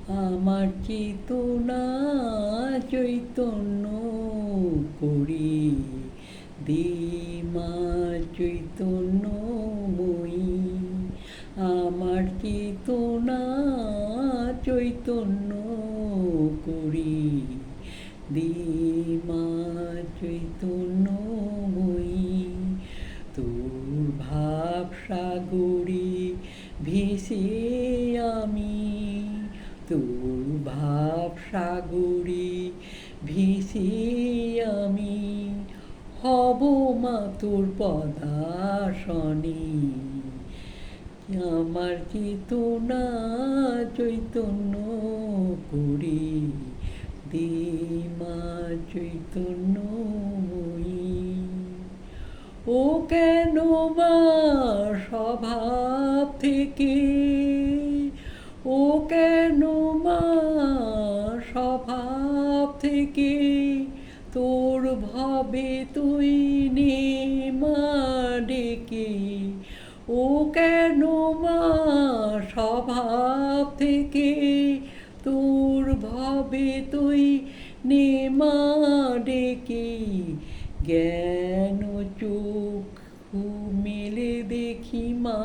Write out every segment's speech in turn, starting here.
আমার চেতনা চৈতন্য করি দিমা চৈতন্যময়ী। আমার চেতনা চৈতন্য করি দিমা চৈতন্যময়ী। তোর ভাব সাগরে ভেসে আমি, তোর ভাব সাগরে ভেসে আমি হব মা তোর পদাসনে। আমার চেতনা চৈতন্য করি দে মা চৈতন্যময়ী। ও কেন মা স্বভাব থেকে, ও কেন মা স্বভাব থেকে তোর ভাবে তুই নে মা ডেকে। ও কেন মা স্বভাব থেকে তোর ভাবে তুই নে মা ডেকে। জ্ঞান চক্ষু মেলে দেখি মা,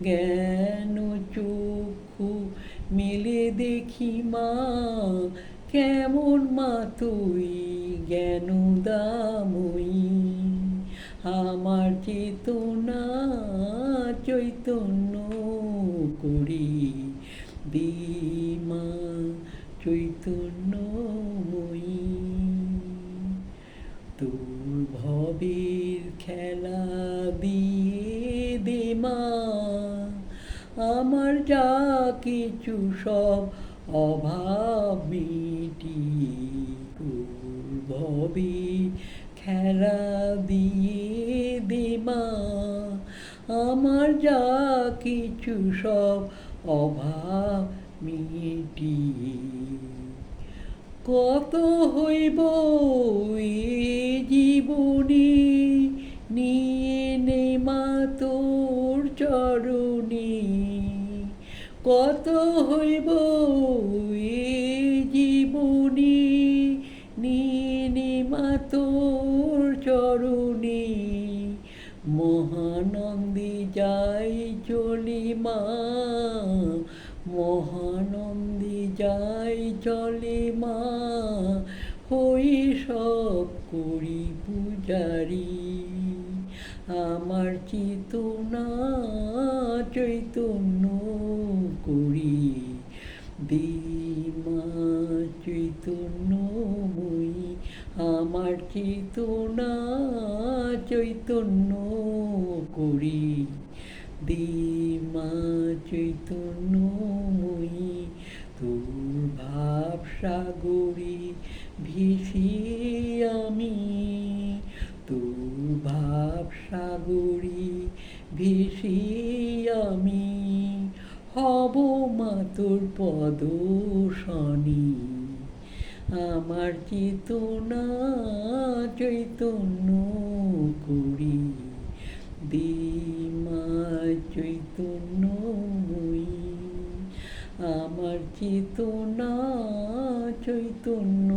জ্ঞান চক্ষু মেলে দেখি মা কেমন মা তুই জ্ঞানদাময়ী। আমার চেতনা চৈতন্য করি দিমা চৈতন্যময়ী। তোর ভবের খেলা দিয়ে দে মা আমার যা কিছু সব অভাব মিটিয়ে। তোর ভবের খেলা দিয়ে দে মা আমার যা কিছু সব অভাব মিটিয়ে। কত হইব এ জীবনে নিয়ে নে মা তোর চরণে। কত হইব এ জীবনে নিয়ে নে মা তোর চরণে। মহানন্দে যাই চলে মা, মহানন্দে যাই চলে মা হই সব করি পূজারি। আমার চেতনা চৈতন্য করি দিমা চৈতন্যময়ী। আমার চেতনা চৈতন্য করি দিমা চৈতন্যময়ী। তোর ভাব সাগরে ভেসে আমি, তোর ভাব সাগরে ভেসে আমি হব মা তোর পদশনে। আমার চেতনা চৈতন্য করি দিমা চৈতন্যময়ী। আমার চেতনা চৈতন্য